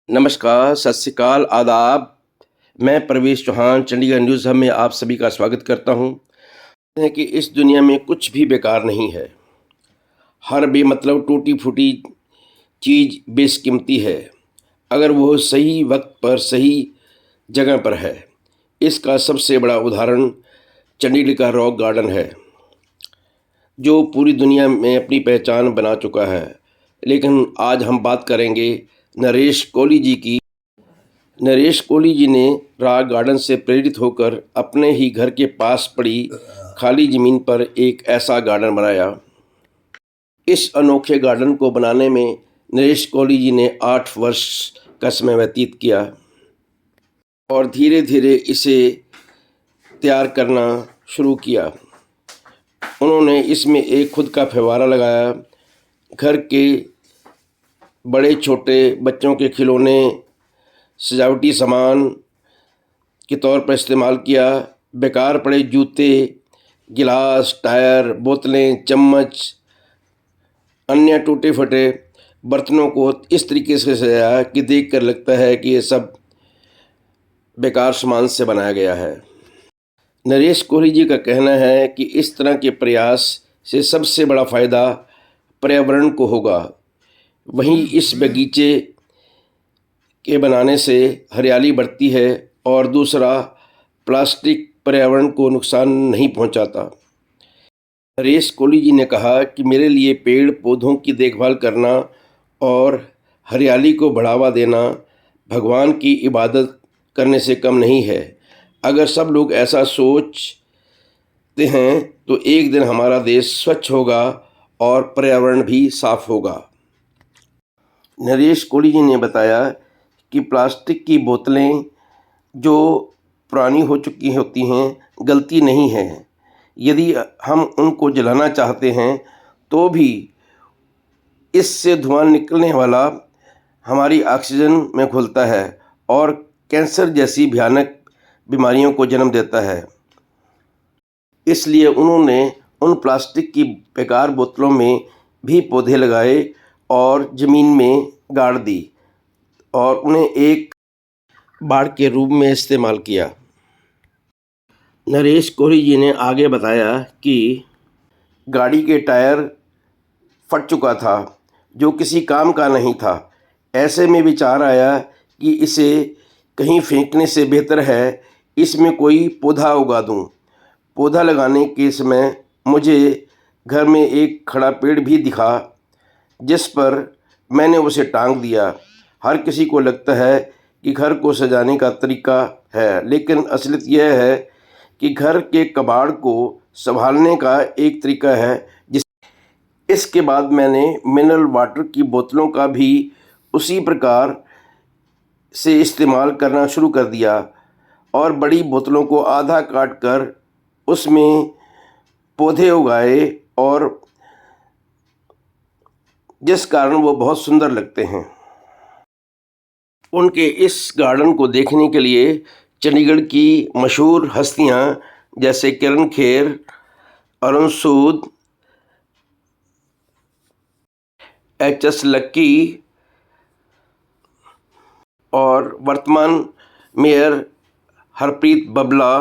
नमस्कार, सत श्री अकाल, आदाब। मैं प्रवेश चौहान चंडीगढ़ न्यूज़ हब में आप सभी का स्वागत करता हूँ। कहते हैं कि इस दुनिया में कुछ भी बेकार नहीं है। हर बेमतलब टूटी-फूटी चीज़ बेशकीमती है, अगर वो सही वक्त पर सही जगह पर है। इसका सबसे बड़ा उदाहरण चंडीगढ़ का रॉक गार्डन है, जो पूरी दुनिया में अपनी पहचान बना चुका है। लेकिन आज हम बात करेंगे नरेश कोहली जी की। नरेश कोहली जी ने रॉक गार्डन से प्रेरित होकर अपने ही घर के पास पड़ी खाली ज़मीन पर एक ऐसा गार्डन बनाया। इस अनोखे गार्डन को बनाने में नरेश कोहली जी ने 8 वर्ष का समय व्यतीत किया और धीरे धीरे इसे तैयार करना शुरू किया। उन्होंने इसमें एक खुद का फव्वारा लगाया, घर के बड़े छोटे बच्चों के खिलौने सजावटी सामान के तौर पर इस्तेमाल किया। बेकार पड़े जूते, गिलास, टायर, बोतलें, चम्मच, अन्य टूटे फटे बर्तनों को इस तरीके से सजाया कि देखकर लगता है कि ये सब बेकार सामान से बनाया गया है। नरेश कोहली जी का कहना है कि इस तरह के प्रयास से सबसे बड़ा फ़ायदा पर्यावरण को होगा। वहीं इस बगीचे के बनाने से हरियाली बढ़ती है और दूसरा, प्लास्टिक पर्यावरण को नुकसान नहीं पहुंचाता। नरेश कोहली जी ने कहा कि मेरे लिए पेड़ पौधों की देखभाल करना और हरियाली को बढ़ावा देना भगवान की इबादत करने से कम नहीं है। अगर सब लोग ऐसा सोचते हैं तो एक दिन हमारा देश स्वच्छ होगा और पर्यावरण भी साफ होगा। नरेश कोहली जी ने बताया कि प्लास्टिक की बोतलें जो पुरानी हो चुकी होती हैं, गलती नहीं है। यदि हम उनको जलाना चाहते हैं तो भी इससे धुआं निकलने वाला हमारी ऑक्सीजन में घुलता है और कैंसर जैसी भयानक बीमारियों को जन्म देता है। इसलिए उन्होंने उन प्लास्टिक की बेकार बोतलों में भी पौधे लगाए और ज़मीन में गाड़ दी और उन्हें एक बाड़ के रूप में इस्तेमाल किया। नरेश कोहली जी ने आगे बताया कि गाड़ी के टायर फट चुका था, जो किसी काम का नहीं था। ऐसे में विचार आया कि इसे कहीं फेंकने से बेहतर है इसमें कोई पौधा उगा दूं। पौधा लगाने के समय मुझे घर में एक खड़ा पेड़ भी दिखा, जिस पर मैंने उसे टांग दिया। हर किसी को लगता है कि घर को सजाने का तरीका है, लेकिन असलियत यह है कि घर के कबाड़ को संभालने का एक तरीका है। इसके बाद मैंने मिनरल वाटर की बोतलों का भी उसी प्रकार से इस्तेमाल करना शुरू कर दिया और बड़ी बोतलों को आधा काट कर उसमें पौधे उगाए और जिस कारण वो बहुत सुंदर लगते हैं। उनके इस गार्डन को देखने के लिए चंडीगढ़ की मशहूर हस्तियां जैसे किरण खेर, अरुण सूद, एच.एस. लक्की और वर्तमान मेयर हरप्रीत बबला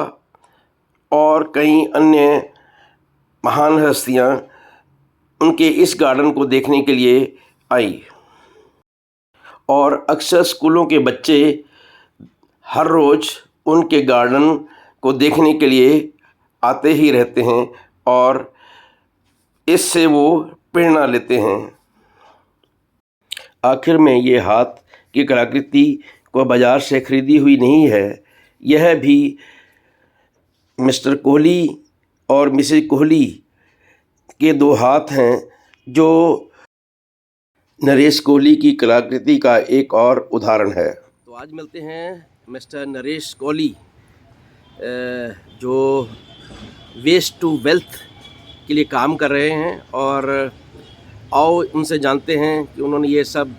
और कई अन्य महान हस्तियां उनके इस गार्डन को देखने के लिए आई और अक्सर स्कूलों के बच्चे हर रोज़ उनके गार्डन को देखने के लिए आते ही रहते हैं और इससे वो प्रेरणा लेते हैं। आखिर में ये हाथ की कलाकृति को बाज़ार से खरीदी हुई नहीं है। यह भी मिस्टर कोहली और मिसेज कोहली के दो हाथ हैं, जो नरेश कोहली की कलाकृति का एक और उदाहरण है। तो आज मिलते हैं मिस्टर नरेश कोहली, जो वेस्ट टू वेल्थ के लिए काम कर रहे हैं, और आओ उनसे जानते हैं कि उन्होंने ये सब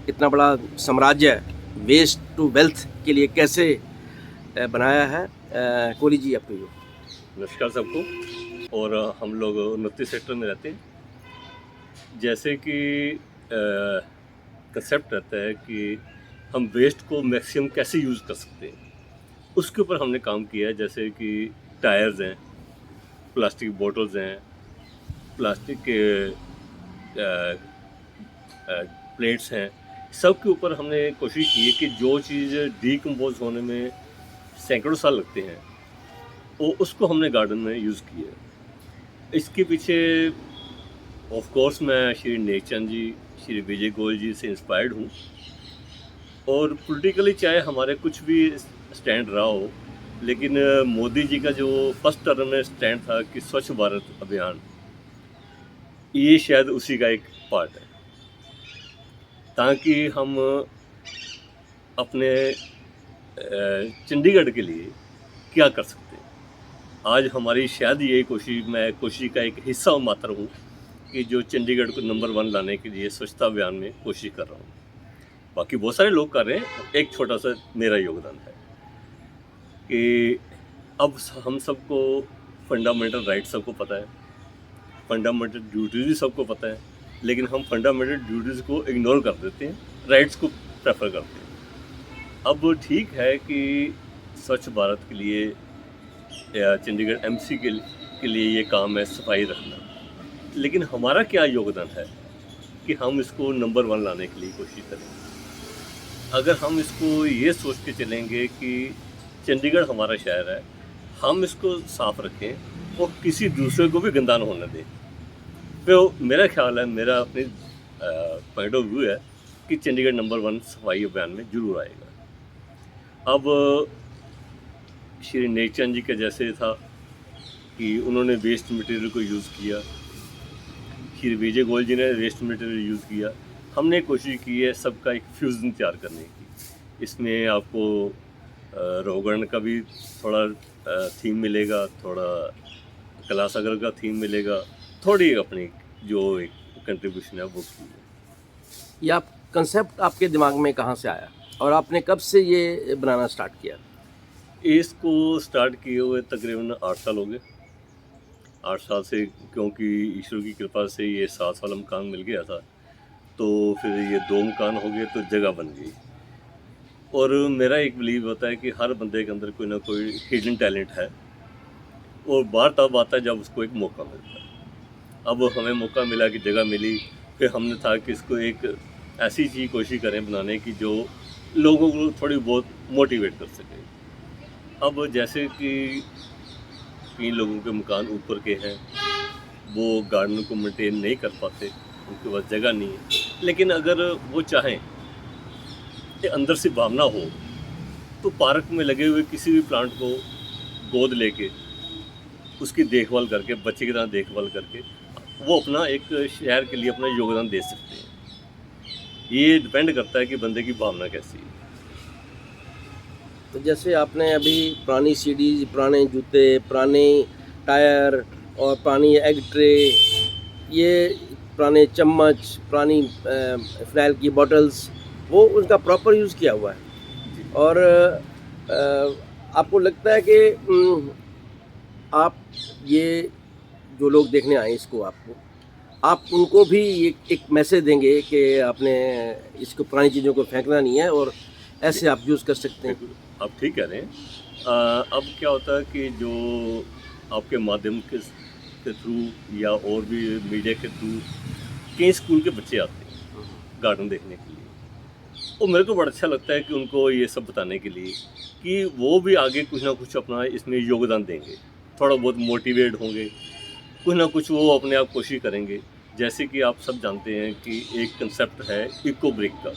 इतना बड़ा साम्राज्य वेस्ट टू वेल्थ के लिए कैसे बनाया है। कोहली जी, आपको नमस्कार सबको। और हम लोग 29 सेक्टर में रहते हैं। जैसे कि कंसेप्ट रहता है कि हम वेस्ट को मैक्सिमम कैसे यूज़ कर सकते हैं, उसके ऊपर हमने काम किया है। जैसे कि टायर्स हैं, प्लास्टिक बॉटल्स हैं, प्लास्टिक के प्लेट्स हैं, सब के ऊपर हमने कोशिश की है कि जो चीज़ डीकम्पोज होने में सैकड़ों साल लगते हैं, वो उसको हमने गार्डन में यूज़ किया है। इसके पीछे ऑफ कोर्स मैं श्री नेकचंद जी, श्री विजय गोयल जी से इंस्पायर्ड हूँ। और पॉलिटिकली चाहे हमारे कुछ भी स्टैंड रहा हो, लेकिन मोदी जी का जो फर्स्ट टर्म में स्टैंड था कि स्वच्छ भारत अभियान, ये शायद उसी का एक पार्ट है, ताकि हम अपने चंडीगढ़ के लिए क्या कर सकते हैं। आज हमारी शायद ये कोशिश, मैं कोशिश का एक हिस्सा मात्र हूँ कि जो चंडीगढ़ को नंबर 1 लाने के लिए स्वच्छता अभियान में कोशिश कर रहा हूँ। बाकी बहुत सारे लोग कर रहे हैं, एक छोटा सा मेरा योगदान है कि अब हम सबको फंडामेंटल राइट सबको पता है, फंडामेंटल ड्यूटीज़ भी सबको पता है, लेकिन हम फंडामेंटल ड्यूटीज़ को इग्नोर कर देते हैं, राइट्स को प्रेफर करते हैं। अब ठीक है कि स्वच्छ भारत के लिए या चंडीगढ़ एमसी के लिए ये काम है सफाई रखना, लेकिन हमारा क्या योगदान है कि हम इसको नंबर 1 लाने के लिए कोशिश करें। अगर हम इसको ये सोच के चलेंगे कि चंडीगढ़ हमारा शहर है, हम इसको साफ रखें और किसी दूसरे को भी गंदा न होने दें, तो मेरा ख्याल है, मेरा अपनी पॉइंट ऑफ व्यू है कि चंडीगढ़ नंबर 1 सफाई अभियान में जरूर आएगा। अब श्री नेकचंद जी के जैसे था कि उन्होंने वेस्ट मटेरियल को यूज़ किया, श्री विजय गोयल जी ने वेस्ट मटेरियल यूज़ किया, हमने कोशिश की है सबका एक फ्यूज़न तैयार करने की। इसमें आपको रोगन का भी थोड़ा थीम मिलेगा, थोड़ा कैलासागर का थीम मिलेगा, थोड़ी अपनी जो एक कंट्रीब्यूशन है वो की है। ये आप कंसेप्ट आपके दिमाग में कहाँ से आया और आपने कब से ये बनाना स्टार्ट किया? इसको स्टार्ट किए हुए तकरीबन 8 साल हो गए। 8 साल से, क्योंकि ईश्वर की कृपा से ये 7 वाला मकान मिल गया था, तो फिर ये 2 मकान हो गए तो जगह बन गई। और मेरा एक बिलीव होता है कि हर बंदे के अंदर कोई ना कोई हिडन टैलेंट है, और बार तब आता है जब उसको एक मौका मिलता है। अब हमें मौका मिला कि जगह मिली, फिर हमने था कि इसको एक ऐसी चीज़ कोशिश करें बनाने की जो लोगों को थोड़ी बहुत मोटिवेट कर सके। अब जैसे कि 3 लोगों के मकान ऊपर के हैं, वो गार्डन को मेंटेन नहीं कर पाते, उनके पास जगह नहीं है, लेकिन अगर वो चाहें कि अंदर से भावना हो, तो पार्क में लगे हुए किसी भी प्लांट को गोद लेके उसकी देखभाल करके, बच्चे की तरह देखभाल करके, वो अपना एक शहर के लिए अपना योगदान दे सकते हैं। ये डिपेंड करता है कि बंदे की भावना कैसी है। तो जैसे आपने अभी पुरानी सीडीज, पुराने जूते, पुराने टायर और पुरानी एग ट्रे, ये पुराने चम्मच, पुरानी फिनाइल की बॉटल्स, वो उनका प्रॉपर यूज़ किया हुआ है। और आपको लगता है कि आप ये जो लोग देखने आए इसको, आप उनको भी एक मैसेज देंगे कि आपने इसको, पुरानी चीज़ों को फेंकना नहीं है और ऐसे आप यूज़ कर सकते हैं? आप ठीक कह रहे हैं। अब क्या होता है कि जो आपके माध्यम के थ्रू या और भी मीडिया के थ्रू कई स्कूल के बच्चे आते हैं गार्डन देखने के लिए, और मेरे को बड़ा अच्छा लगता है कि उनको ये सब बताने के लिए कि वो भी आगे कुछ ना कुछ अपना इसमें योगदान देंगे, थोड़ा बहुत मोटिवेट होंगे, कुछ ना कुछ वो अपने आप कोशिश करेंगे। जैसे कि आप सब जानते हैं कि एक कंसेप्ट है इको ब्रिक का।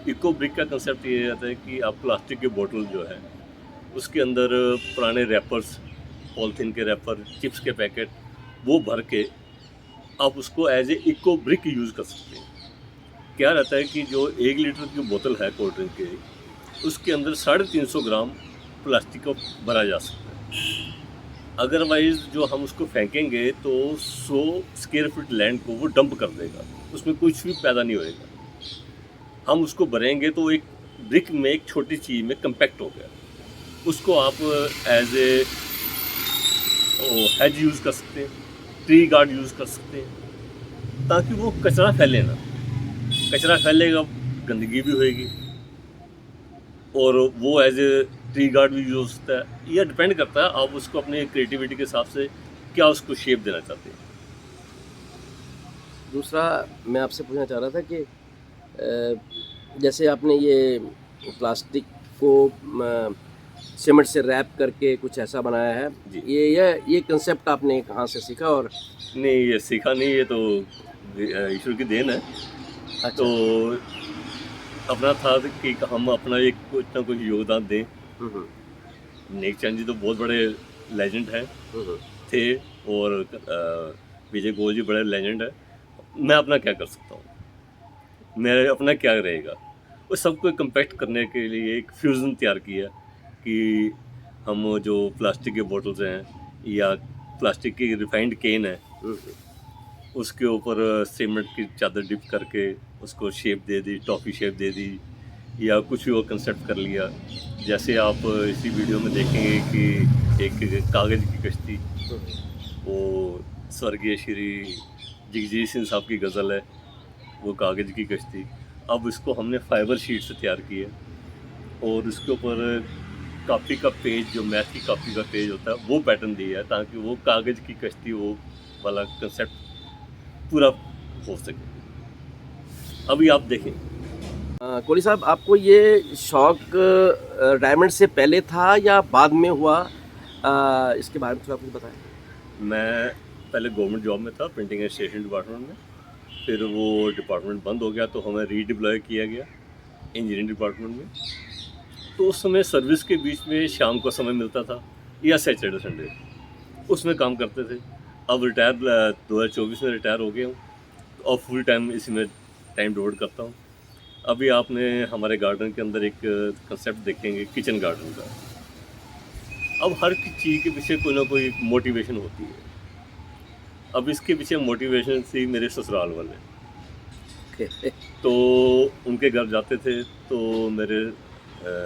इको ब्रिक का कंसेप्ट ये रहता है कि आप प्लास्टिक के बोतल जो है उसके अंदर पुराने रैपर्स, पॉलीथीन के रैपर, चिप्स के पैकेट, वो भर के आप उसको as a eco brick use कर सकते हैं। क्या रहता है कि जो 1 लीटर की बोतल है कोल्ड ड्रिंक की, उसके अंदर 350 ग्राम प्लास्टिक का भरा जा सकता है। अदरवाइज़ जो हम उसको फेंकेंगे तो 100 स्क्वायर फीट लैंड को वो डंप कर देगा, उसमें कुछ भी पैदा नहीं होएगा। हम उसको भरेंगे तो एक ब्रिक में, एक छोटी चीज़ में कंपैक्ट हो गया, उसको आप एज ए हेज यूज़ कर सकते हैं, ट्री गार्ड यूज़ कर सकते हैं, ताकि वो कचरा फैले ना। कचरा फैलेगा, गंदगी भी होएगी, और वो एज ए ट्री गार्ड भी यूज हो सकता है। यह डिपेंड करता है आप उसको अपनी क्रिएटिविटी के हिसाब से क्या उसको शेप देना चाहते हैं। दूसरा मैं आपसे पूछना चाह रहा था कि जैसे आपने ये प्लास्टिक को सीमेंट से रैप करके कुछ ऐसा बनाया है, जी। ये कंसेप्ट आपने कहाँ से सीखा? और नहीं, ये सीखा नहीं, ये तो ईश्वर की देन है। तो अच्छा। अपना था कि हम अपना एक कुछ ना कुछ योगदान दें। हम्म, नेक चंद जी तो बहुत बड़े लेजेंड हैं हम्म, थे, और विजय गोयल जी बड़े लेजेंड है। मैं अपना क्या कर सकता हूँ, मेरा अपना क्या रहेगा? उस सबको कम्पैक्ट करने के लिए एक फ्यूज़न तैयार किया कि हम जो प्लास्टिक के बोतल्स हैं या प्लास्टिक की रिफाइंड केन है, उसके ऊपर सीमेंट की चादर डिप करके उसको शेप दे दी, टॉफ़ी शेप दे दी, या कुछ भी वो कंसेप्ट कर लिया। जैसे आप इसी वीडियो में देखेंगे कि एक कागज़ की कश्ती, वो स्वर्गीय श्री जगजीत सिंह साहब की गज़ल है, वो कागज़ की कश्ती। अब इसको हमने फाइबर शीट से तैयार की है, और उसके ऊपर कॉपी का पेज, जो मैथ की कॉपी का पेज होता है, वो पैटर्न दिया है ताकि वो कागज़ की कश्ती वो वाला कंसेप्ट पूरा हो सके। अभी आप देखें। कोहली साहब, आपको ये शौक डायमंड से पहले था या बाद में हुआ? इसके बारे में थोड़ा कुछ बताएं। मैं पहले गवर्नमेंट जॉब में था, प्रिंटिंग एंड स्टेशनरी डिपार्टमेंट में। फिर वो डिपार्टमेंट बंद हो गया तो हमें रीडिप्लॉय किया गया इंजीनियरिंग डिपार्टमेंट में। तो उस समय सर्विस के बीच में शाम को समय मिलता था, या सैटरडे संडे, उसमें काम करते थे। अब रिटायर 2024 में रिटायर हो गया हूँ, और फुल टाइम इसी में टाइम डिवोट करता हूँ। अभी आपने हमारे गार्डन के अंदर एक कंसेप्ट देखेंगे किचन गार्डन का। अब हर चीज़ के पीछे कोई ना कोई मोटिवेशन होती है। अब इसके पीछे मोटिवेशन थी मेरे ससुराल वाले। तो उनके घर जाते थे तो मेरे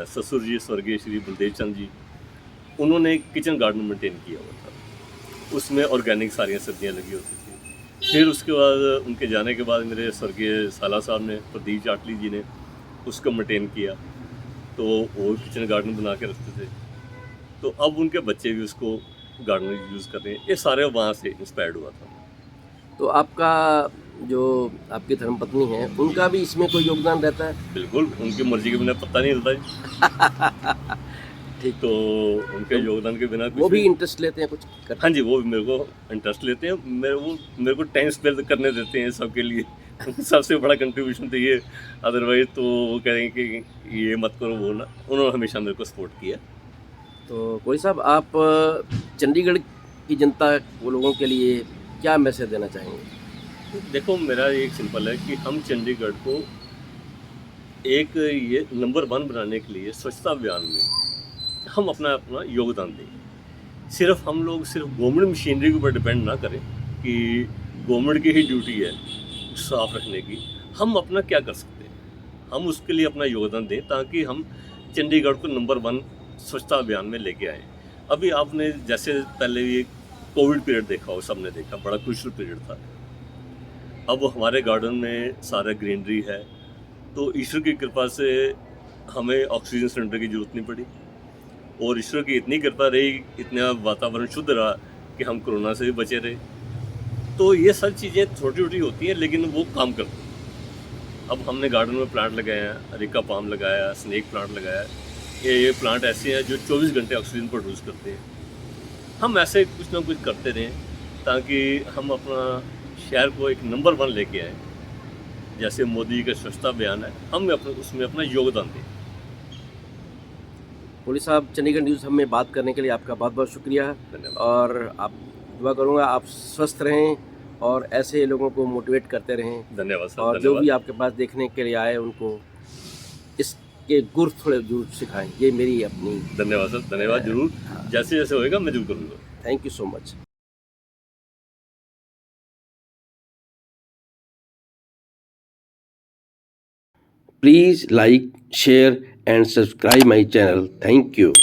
ससुर जी स्वर्गीय श्री बलदेव चंद जी, उन्होंने एक किचन गार्डन मेंटेन किया हुआ था। उसमें ऑर्गेनिक सारी सब्जियां लगी होती थी। फिर उसके बाद उनके जाने के बाद मेरे स्वर्गीय साला साहब ने, प्रदीप जाटली जी ने, उसको मेंटेन किया। तो वो किचन गार्डन बना के रखते थे। तो अब उनके बच्चे भी उसको गार्डन यूज़ कर रहे हैं। ये सारे वहाँ से इंस्पायर्ड हुआ था। तो आपका जो आपकी धर्मपत्नी है, उनका भी इसमें कोई योगदान रहता है? बिल्कुल, उनकी मर्ज़ी के बिना पत्ता नहीं हिलता जी। ठीक। तो उनके तो योगदान के बिना वो कुछ भी भी। इंटरेस्ट लेते हैं कुछ कर? हाँ जी, वो भी मेरे को इंटरेस्ट लेते हैं। मेरे को टाइम स्पेंड करने देते हैं सबके लिए। सबसे बड़ा कंट्रीब्यूशन तो ये, अदरवाइज़ तो वो कहेंगे कि ये मत करो, वो ना। उन्होंने हमेशा मेरे को सपोर्ट किया। तो कोई साहब, आप चंडीगढ़ की जनता को, लोगों के लिए क्या मैसेज देना चाहेंगे? देखो, मेरा एक सिंपल है कि हम चंडीगढ़ को एक ये नंबर 1 बनाने के लिए स्वच्छता अभियान में हम अपना अपना योगदान दें। सिर्फ हम लोग सिर्फ गवर्नमेंट मशीनरी के ऊपर डिपेंड ना करें कि गवर्नमेंट की ही ड्यूटी है साफ रखने की। हम अपना क्या कर सकते हैं, हम उसके लिए अपना योगदान दें ताकि हम चंडीगढ़ को नंबर 1 स्वच्छता अभियान में लेके आएँ। अभी आपने जैसे पहले ये कोविड पीरियड देखा हो, सबने देखा, बड़ा क्रूशियल पीरियड था। अब हमारे गार्डन में सारा ग्रीनरी है, तो ईश्वर की कृपा से हमें ऑक्सीजन सिलेंडर की ज़रूरत नहीं पड़ी, और ईश्वर की इतनी कृपा रही, इतना वातावरण शुद्ध रहा कि हम कोरोना से भी बचे रहे। तो ये सब चीज़ें छोटी-छोटी होती हैं, लेकिन वो काम करती हैं। अब हमने गार्डन में प्लांट लगाए हैं, अरेका पाम लगाया, स्नेक प्लांट लगाया है। ये प्लांट ऐसे हैं जो 24 घंटे ऑक्सीजन प्रोड्यूस करते हैं। हम ऐसे कुछ ना कुछ करते रहें ताकि हम अपना शहर को एक नंबर 1 लेके आएँ। जैसे मोदी जी का स्वच्छता अभियान है, हम उसमें अपना योगदान दें। कोहली साहब, चंडीगढ़ न्यूज़ हमें बात करने के लिए आपका बहुत बहुत शुक्रिया। धन्यवाद। और आप दुआ करूँगा आप स्वस्थ रहें और ऐसे लोगों को मोटिवेट करते रहें, धन्यवाद सर, और जो भी धन्यवाद। आपके पास देखने के लिए आए उनको इसके गुर थोड़े जरूर सिखाएं। ये मेरी अपनी धन्यवाद सर, धन्यवाद। ज़रूर, हाँ, जैसे-जैसे होएगा मैं ज़रूर करूँगा। Thank you so much. Please like, share and subscribe my channel. Thank you.